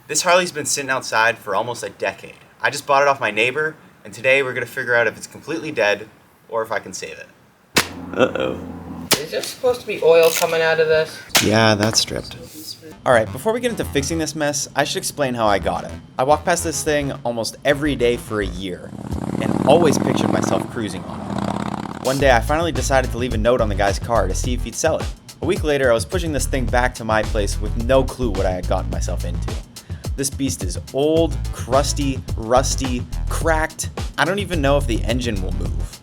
This Harley's been sitting outside for almost a decade. I just bought it off my neighbor, and today we're gonna figure out if it's completely dead or if I can save it. Uh-oh. Is there supposed to be oil coming out of this? Yeah, that's stripped. Alright, before we get into fixing this mess, I should explain how I got it. I walk past this thing almost every day for a year, and always pictured myself cruising on it. One day I finally decided to leave a note on the guy's car to see if he'd sell it. A week later, I was pushing this thing back to my place with no clue what I had gotten myself into. This beast is old, crusty, rusty, cracked. I don't even know if the engine will move.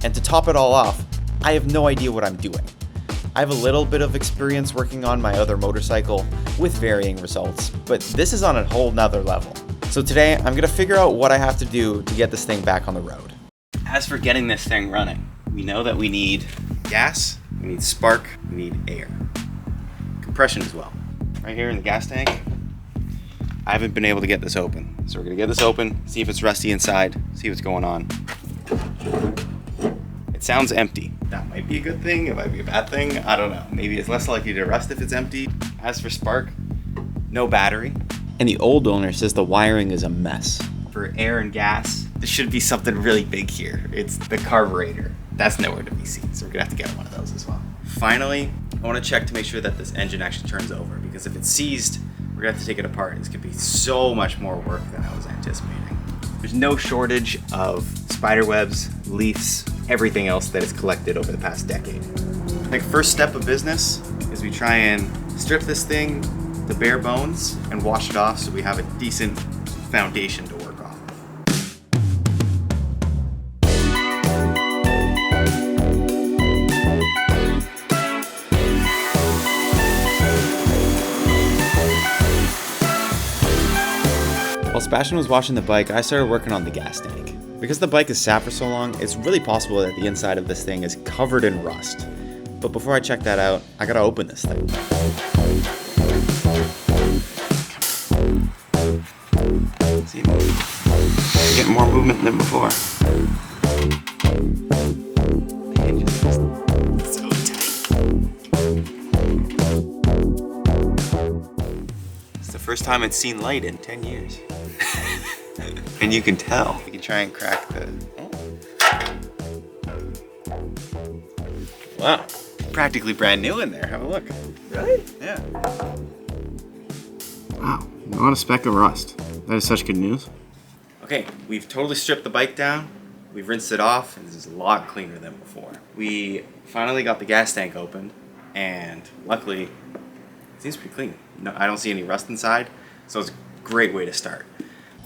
And to top it all off, I have no idea what I'm doing. I have a little bit of experience working on my other motorcycle with varying results, but this is on a whole nother level. So today, I'm gonna figure out what I have to do to get this thing back on the road. As for getting this thing running, we know that we need gas, we need spark, we need air. Compression as well. Right here in the gas tank, I haven't been able to get this open. So we're gonna get this open, see if it's rusty inside, see what's going on. It sounds empty. That might be a good thing, it might be a bad thing, I don't know. Maybe it's less likely to rust if it's empty. As for spark, no battery. And the old owner says the wiring is a mess. For air and gas, there should be something really big here. It's the carburetor. That's nowhere to be seen, so we're gonna have to get one of those as well. Finally, I wanna check to make sure that this engine actually turns over, because if it's seized, we're gonna have to take it apart. This could be so much more work than I was anticipating. There's no shortage of spider webs, leaves, everything else that is collected over the past decade. I think first step of business is we try and strip this thing to bare bones and wash it off so we have a decent foundation to work off. While Sebastian was washing the bike, I started working on the gas tank. Because the bike is sat for so long, it's really possible that the inside of this thing is covered in rust. But before I check that out, I gotta open this thing. See, getting more movement than before. So tight. It's the first time it's seen light in 10 years. And you can tell. You can try and crack the... Oh. Wow. Practically brand new in there. Have a look. Really? Yeah. Wow. Not a speck of rust. That is such good news. Okay, we've totally stripped the bike down. We've rinsed it off, and this is a lot cleaner than before. We finally got the gas tank opened, and luckily, it seems pretty clean. No, I don't see any rust inside, so it's a great way to start.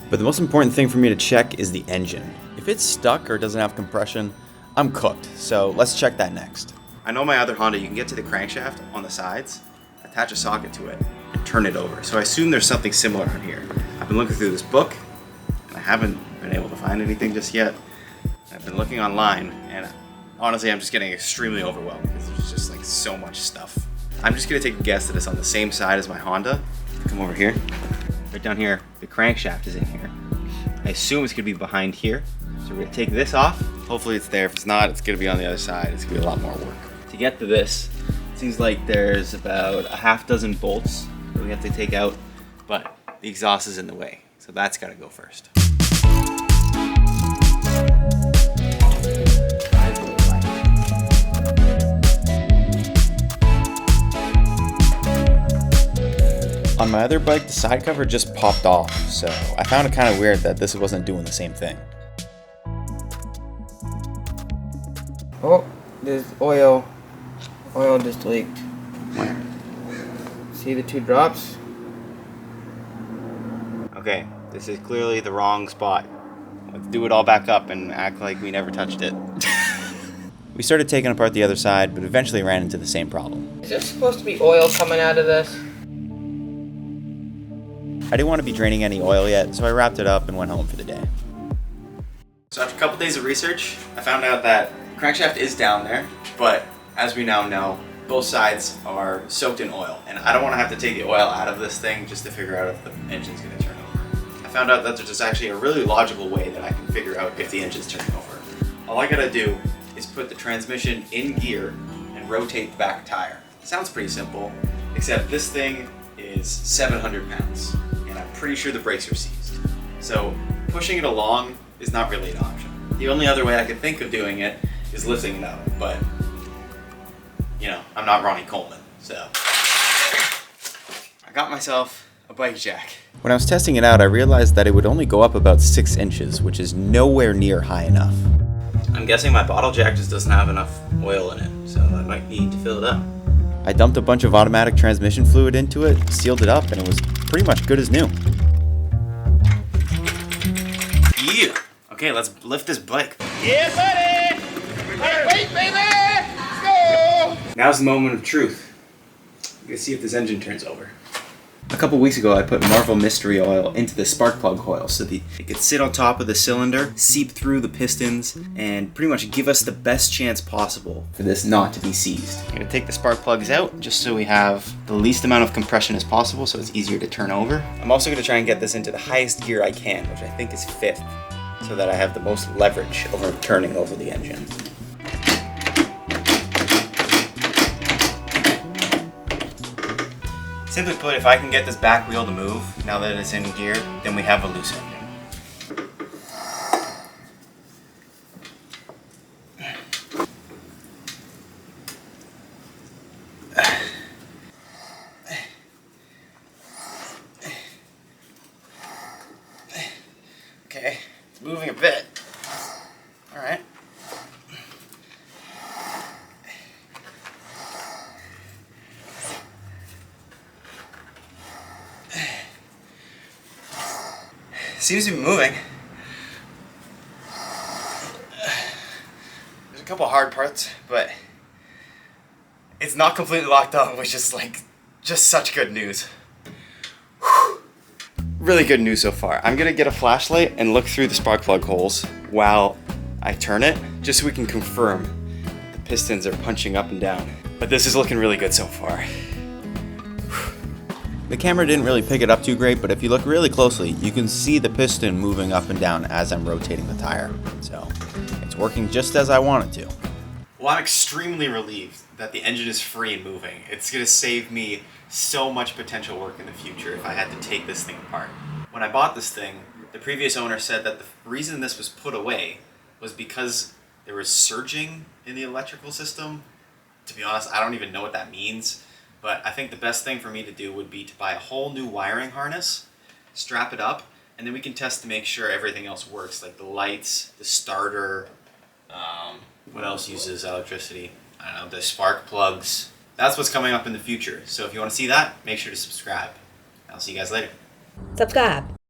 But the most important thing for me to check is the engine. If it's stuck or doesn't have compression, I'm cooked, so let's check that next. I know my other Honda, you can get to the crankshaft on the sides, attach a socket to it, and turn it over. So I assume there's something similar on here. I've been looking through this book, and I haven't been able to find anything just yet. I've been looking online, and honestly, I'm just getting extremely overwhelmed because there's just like so much stuff. I'm just gonna take a guess that it's on the same side as my Honda. Come over here. Right down here, the crankshaft is in here. I assume it's gonna be behind here. So we're gonna take this off. Hopefully it's there. If it's not, it's gonna be on the other side. It's gonna be a lot more work. To get to this, it seems like there's about a half dozen bolts that we have to take out, but the exhaust is in the way. So that's gotta go first. On my other bike, the side cover just popped off, so I found it kind of weird that this wasn't doing the same thing. Oh, there's oil. Oil just leaked. Where? See the two drops? Okay, this is clearly the wrong spot. Let's do it all back up and act like we never touched it. We started taking apart the other side, but eventually ran into the same problem. Is there supposed to be oil coming out of this? I didn't want to be draining any oil yet, so I wrapped it up and went home for the day. So after a couple days of research, I found out that the crankshaft is down there, but as we now know, both sides are soaked in oil, and I don't want to have to take the oil out of this thing just to figure out if the engine's going to turn over. I found out that there's actually a really logical way that I can figure out if the engine's turning over. All I gotta do is put the transmission in gear and rotate the back tire. Sounds pretty simple, except this thing is 700 pounds, and I'm pretty sure the brakes are seized. So pushing it along is not really an option. The only other way I could think of doing it is lifting it up, but you know, I'm not Ronnie Coleman, so. I got myself a bike jack. When I was testing it out, I realized that it would only go up about 6 inches, which is nowhere near high enough. I'm guessing my bottle jack just doesn't have enough oil in it, so I might need to fill it up. I dumped a bunch of automatic transmission fluid into it, sealed it up, and it was pretty much good as new. Yeah! Okay, let's lift this bike. Yeah, buddy! Wait, baby! Let's go! Now's the moment of truth. Let's see if this engine turns over. A couple weeks ago, I put Marvel Mystery Oil into the spark plug coil so that it could sit on top of the cylinder, seep through the pistons, and pretty much give us the best chance possible for this not to be seized. I'm gonna take the spark plugs out just so we have the least amount of compression as possible so it's easier to turn over. I'm also gonna try and get this into the highest gear I can, which I think is 5th, so that I have the most leverage over turning over the engine. Simply put, if I can get this back wheel to move, now that it's in gear, then we have a loose engine. Okay, it's moving a bit. All right. Seems to be moving. There's a couple hard parts, but it's not completely locked up, which is like just such good news. Whew. Really good news so far. I'm gonna get a flashlight and look through the spark plug holes while I turn it, just so we can confirm the pistons are punching up and down. But this is looking really good so far. The camera didn't really pick it up too great, but if you look really closely, you can see the piston moving up and down as I'm rotating the tire. So it's working just as I want it to. Well, I'm extremely relieved that the engine is free and moving. It's gonna save me so much potential work in the future if I had to take this thing apart. When I bought this thing, the previous owner said that the reason this was put away was because there was surging in the electrical system. To be honest, I don't even know what that means. But I think the best thing for me to do would be to buy a whole new wiring harness, strap it up, and then we can test to make sure everything else works, like the lights, the starter, what else uses electricity? I don't know, the spark plugs. That's what's coming up in the future. So if you want to see that, make sure to subscribe. I'll see you guys later. Subscribe.